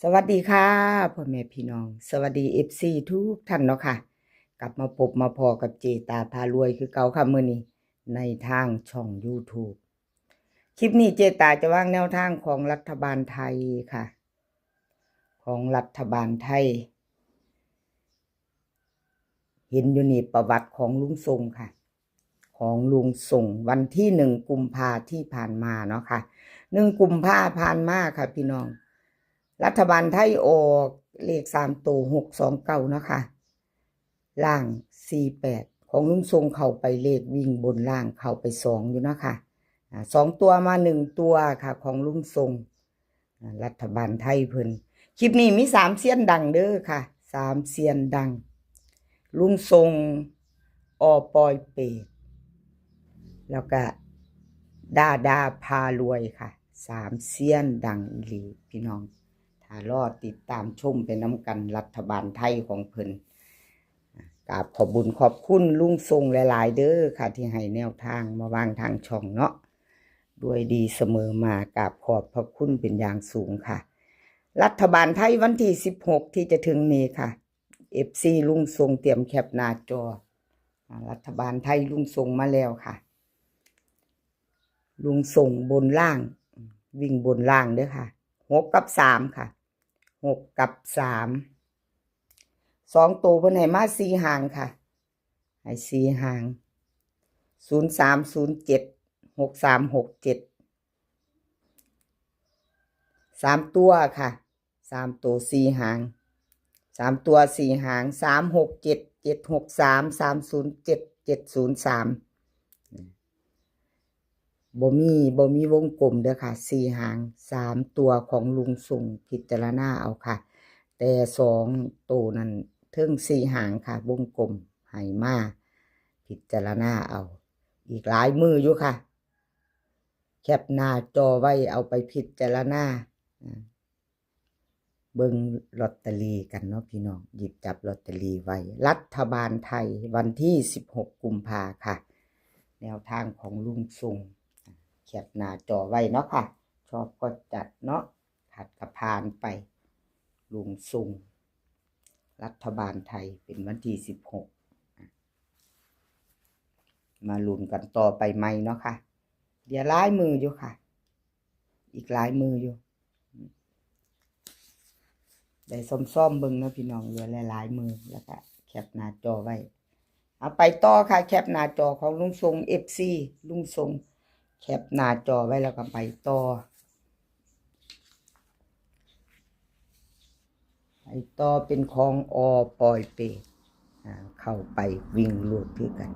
สวัสดีค่ะพ่อแม่พี่น้องสวัสดีFCทุกท่านเนาะค่ะกลับมาพบมาพอกับเจตาพารวยคือเก่าค่ะมื้อนี้ในทางช่อง YouTube คลิปนี้เจตาจะวางแนวทางของรัฐบาลไทยค่ะของรัฐบาลไทยเห็นอยู่นี่ประวัติของลุงทรงค่ะของลุงทรงวันที่1 กุมภาที่ผ่านมาเนาะค่ะ1 กุมภาผ่านมาค่ะพี่น้องรัฐบาลไทยออกเลข3 ตัว629นะคะล่าง48ของลุงทรงเข้าไปเลขวิ่งบนล่างเข้าไป2อยู่นะคะ2 ตัวมา1 ตัวค่ะของลุงทรงรัฐบาลไทยเพิ่นคลิปนี้มี3เซียนดังเด้อค่ะ3เซียนดังลุงทรงอปอยเปตแล้วก็ดาพารวยค่ะ3เซียนดังอีหลีพี่น้องถ้ารอติดตามชมเป็นน้ำกันรัฐบาลไทยของเพิ่นกราบขอบบุญขอบคุณลุงทรงหลายๆเด้อค่ะที่ให้แนวทางมาวางทางช่องเนาะด้วยดีเสมอมากราบขอบพระคุณเป็นอย่างสูงค่ะรัฐบาลไทยวันที่16ที่จะถึงนี้ค่ะ FC ลุงทรงเตรียมแคปหน้าจอรัฐบาลไทยลุงทรงมาแล้วค่ะลุงส่งบนล่างวิ่งบนล่างเด้อค่ะ6 กับ 3ค่ะ6 กับ 3 2 ตัวเพิ่นให้มา4 หางค่ะให้4 หาง0307 6367 3 ตัวค่ะ3 ตัว4 หาง3 ตัว4 หาง367 763 307 703บ่มีวงกลมเด้อค่ะ4 หาง3 ตัวของลุงส่งพิจารณาเอาค่ะแต่2 ตัวนั้นเทิง4 หางค่ะวงกลมให้มาพิจารณาเอาอีกหลายมืออยู่ค่ะแคปหน้าจอไว้เอาไปพิจารณาเบิ่งลอตเตอรี่กันเนาะพี่น้องหยิบจับลอตเตอรี่ไว้รัฐบาลไทยวันที่16 กุมภาค่ะแนวทางของลุงทรงแคปหน้าจอไว้เนาะค่ะชอบก็จัดเนาะขัดกระพานไปลุงทรงรัฐบาลไทยเป็นวันที่16มาลุ้นกันต่อไปใหม่เนาะค่ะเดี๋ยวหลายมืออยู่ค่ะอีกหลายมืออยู่ได้ซ่อมเบิ่งเนาะพี่น้องเหลือหลายมือแล้วก็แคปหน้าจอไว้เอาไปต่อค่ะแคปหน้าจอของลุงทรง FC ลุงทรงแคปหน้าจอไว้แล้วก็ไปต่อเป็นของปอยเปเข้าไปวิ่งลูดคือกัน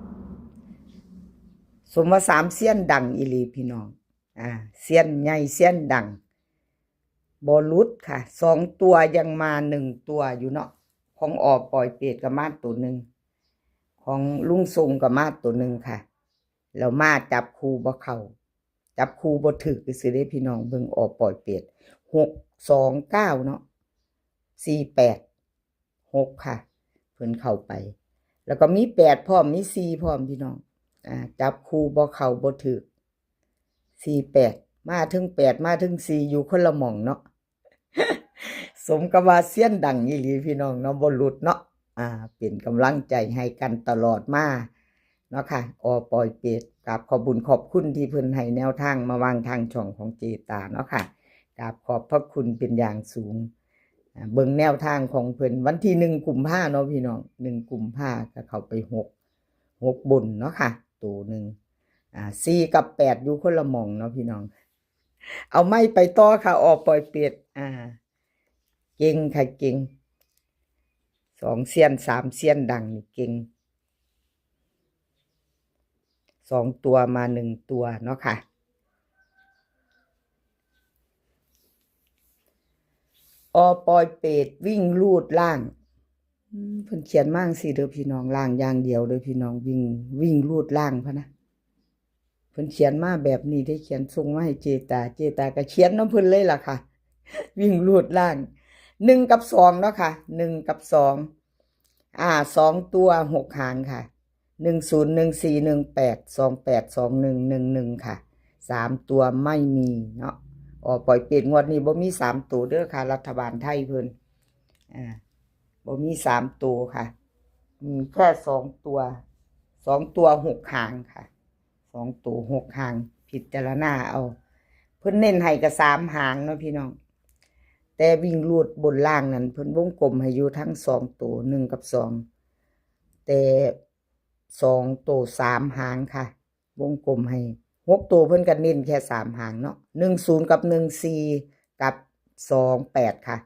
สมว่า3 เซียนดังอีหลีพี่น้องเซียนใหญ่เซียนดังบอลุดค่ะ2 ตัวยังมา1 ตัวอยู่เนาะของปอยเปตกับมาตัวหนึ่งของลุงทรงกับมาตัวหนึ่งค่ะแล้วมาจับคู่บ่เข้าจับคู่บ่ถึกสิได้พี่น้องเบิ่งปอยเปต629เนาะ486ค่ะเพิ่นเข้าไปแล้วก็มี8พร้อมมี4พร้อมพี่น้องจับคู่บ่เข้าบ่ถึก48มาถึง8มาถึง4อยู่คนละหม่องเนาะสมกับว่าเซียนดังอีหลีพี่น้องเนาะบ่หลุดเนาะเป็นกำลังใจให้กันตลอดมาเนาะค่ะปอยเปตกับขอบบุญขอบคุณที่เพิ่นให้แนวทางมาวางทางช่องของเจตาเนาะค่ะกับขอบพระคุณเป็นอย่างสูงเบิ่งแนวทางของเพิ่นวันที่1 กุมภาเนาะพี่น้อง1 กุมภาก็เข้าไป6บนเนาะค่ะตัวหนึ่ง4 กับ 8อยู่คนละหม่องเนาะพี่น้องเอาไม่ไปต่อค่ะปอยเปตเก่งค่ะเก่ง2 เซียน3 เซียนดังนี่เก่ง2 ตัวมา1 ตัวเนาะค่ะปอยเปตวิ่งลูดล่างเพิ่นเขียนมั่งสิเด้อพี่น้องล่างอย่างเดียวเด้อพี่น้องวิ่งลูดล่างพะนะเพิ่นเขียนมาแบบนี้ได้เขียนส่งมาให้เจตาก็เขียนน้ำเพิ่นเลยล่ะค่ะวิ่งลูดล่าง1 กับ 2เนาะค่ะ1 กับ 2 2 ตัว6 หางค่ะ10 14 18 28 21 11ค่ะ3 ตัวไม่มีเนาะ ปล่อยเป็ดงวดนี้บ่มี3ตัวเด้อค่ะรัฐบาลไทยเพิ่นบ่มี3ตัวค่ะมีแค่2ตัว2ตัว6หางค่ะ2ตัว6หางพิจารณาเอาเพิ่นเน้นให้ก็3หางเนาะพี่น้องแต่วิ่งรูดบนล่างนั้นเพิ่นวงกลมให้อยู่ทั้ง2ตัว1กับ2แต่2ตัว3หางค่ะวงกลมให้6ตัวเพิ่นก็เน้นแค่3หางเนาะ10กับ14กับ28ค่ะ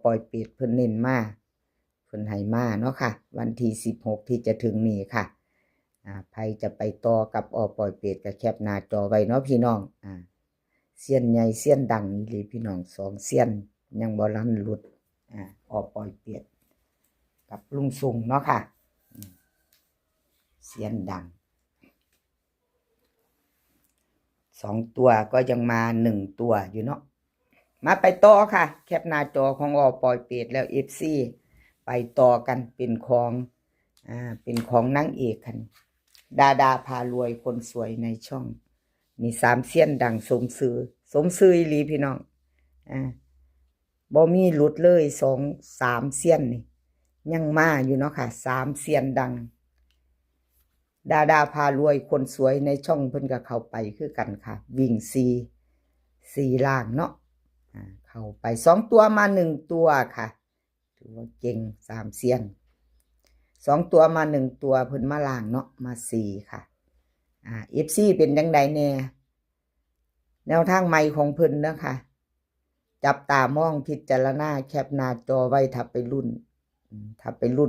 ปล่อยเป็ดเพิ่นเน้นมาเพิ่นให้มาเนาะค่ะวันที่16ที่จะถึงนี้ค่ะใครจะไปต่อกับปล่อยเป็ดก็แคปหน้าจอไว้เนาะพี่น้องเสี้ยนใหญ่เสี้ยนดังนี่เลยพี่น้อง2เสี้ยนยังบ่ทันหลุดปล่อยเป็ดกับลุงซุงเนาะค่ะเสี้ยนดัง2ตัวก็ยังมา1ตัวอยู่เนาะมาไปต่อค่ะแคปหน้าจอของปล่อยเป็ดแล้ว FC ไปต่อกันเป็นของนางเอกคันดาพารวยคนสวยในช่องมี3เสี้ยนดังสมซื่ออีหลีพี่น้องบ่มีหลุดเลย3เสี้ยนนี่ยังมาอยู่เนาะค่ะ3เสี้ยนดังดาพารวยคนสวยในช่องเพิ่นก็เข้าไปคือกันค่ะวิ่ง4ล่างเนาะเข้าไป2ตัวมา1ตัวค่ะถือว่าเก่ง3เสี้ยน2ตัวมา1ตัวเพิ่นมาล่างเนาะมา4ค่ะFC เป็นจังไดแน่แนวทางใหม่ของเพิ่นนะคะจับตามองพิจารณาแคปหน้าจอไว้ถ้าไปรุ่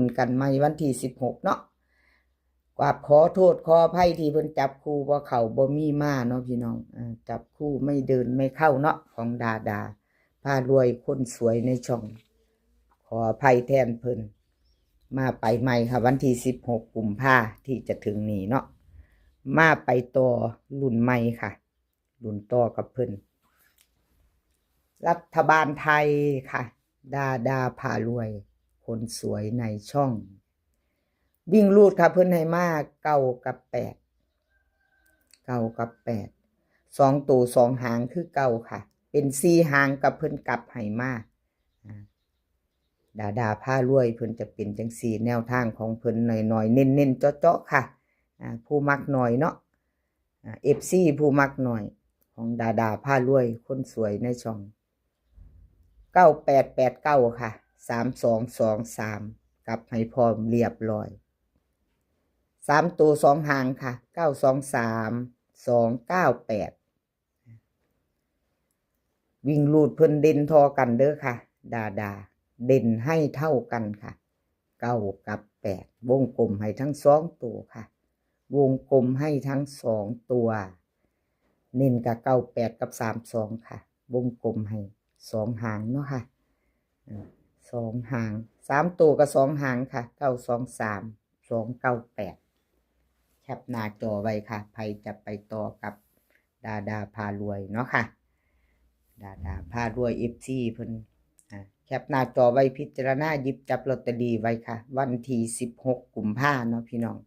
นกันใหม่วันที่16เนาะกราบขอโทษขออภัยที่เพิ่นจับคู่บ่เข้าบ่มีมาเนาะพี่น้องจับคู่ไม่เดินไม่เข้าเนาะของดาพารวยคนสวยในช่องขออภัยแทนเพิ่นมาไปใหม่ค่ะวันที่16กุมภาที่จะถึงนี้เนาะมาไปต่อรุ่นใหม่ค่ะรุ่นต่อกับเพิ่นรัฐบาลไทยค่ะดาพารวยคนสวยในช่องวิ่งรูดค่ะเพิ่นให้มา9กับ8 2ตัว2หางคือ9ค่ะเป็น4หางกับเพิ่นกลับให้มาดาพารวยเพิ่นจะเป็นจังซี่แนวทางของเพิ่นหน่อยๆเน้นๆเจาะๆค่ะผู้มักหน่อยเนาะFC ผู้มักหน่อยของดาพารวยคนสวยในช่อง9889ค่ะ3223กลับให้พร้อมเรียบร้อย3ตัว2หางค่ะ923 298วิ่งรูดเพิ่นเด่นทอกันเด้อค่ะดาเด่นให้เท่ากันค่ะ9กับ8วงกลมให้ทั้ง2ตัวค่ะวงกลมให้ทั้ง2ตัวเน้นกับ98กับ32ค่ะวงกลมให้2หางเนาะค่ะ2หาง3ตัวกับ2หางค่ะ923 298แคปหน้าจอไว้ค่ะใครจะไปต่อกับดาพารวยเนาะค่ะดาพารวย FC เพิ่นแคปหน้าจอไว้พิจารณาหยิบจับลอตเตอรี่ไว้ค่ะวันที่16กุมภาพันธ์เนาะพี่น้อง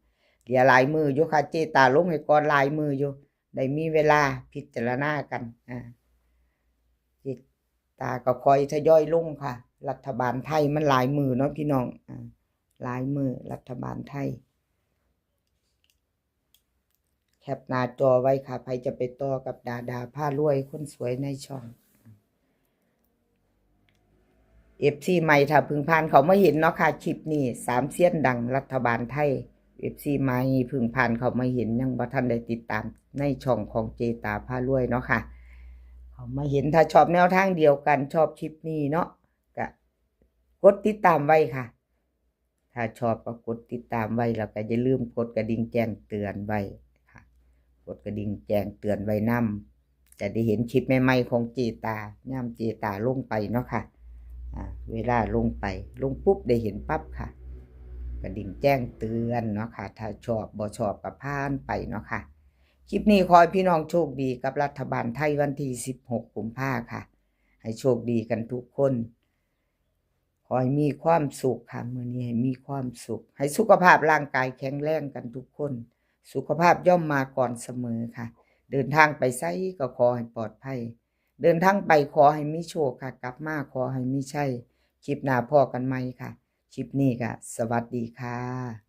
เหลือหลายมืออยู่ค่ะเจตาลงให้ก่อนหลายมืออยู่ได้มีเวลาพิจารณากันเจตาก็คอยทยอยลงค่ะรัฐบาลไทยมันหลายมือเนาะพี่น้องหลายมือรัฐบาลไทยแคปหน้าจอไว้ค่ะใครจะไปต่อกับดาพารวยคนสวยในช่องFC ใหม่ถ้าพึ่งผ่านเขามาเห็นเนาะค่ะคลิปนี้3เสี้ยนดังรัฐบาลไทย FC ใหม่พึ่งผ่านเขามาเห็นยังบ่ทันได้ติดตามในช่องของเจตาพารวยเนาะค่ะเขามาเห็นถ้าชอบแนวทางเดียวกันชอบคลิปนี้เนาะก็กดติดตามไว้ค่ะถ้าชอบก็กดติดตามไว้แล้วก็อย่าลืมกดกระดิ่งแจ้งเตือนไว้ค่ะกดกระดิ่งแจ้งเตือนไว้นำจะได้เห็นคลิปใหม่ๆของเจตาย่ำเจตาลงไปเนาะค่ะเวลาลงปุ๊บได้เห็นปั๊บค่ะกระดิ่งแจ้งเตือนเนาะค่ะถ้าชอบบ่ชอบก็ผ่านไปเนาะค่ะคลิปนี้ขอให้พี่น้องโชคดีกับรัฐบาลไทยวันที่16กุมภาพันธ์ค่ะให้โชคดีกันทุกคนขอให้มีความสุขค่ะมื้อนี้ให้มีความสุขให้สุขภาพร่างกายแข็งแรงกันทุกคนสุขภาพย่อมมาก่อนเสมอค่ะเดินทางไปไสก็ขอให้ปลอดภัย เดินทางไปขอให้มีโชคค่ะ กลับมาขอให้มีชัยคลิปหน้าพอกันใหม่ค่ะ คลิปนี้ก็สวัสดีค่ะ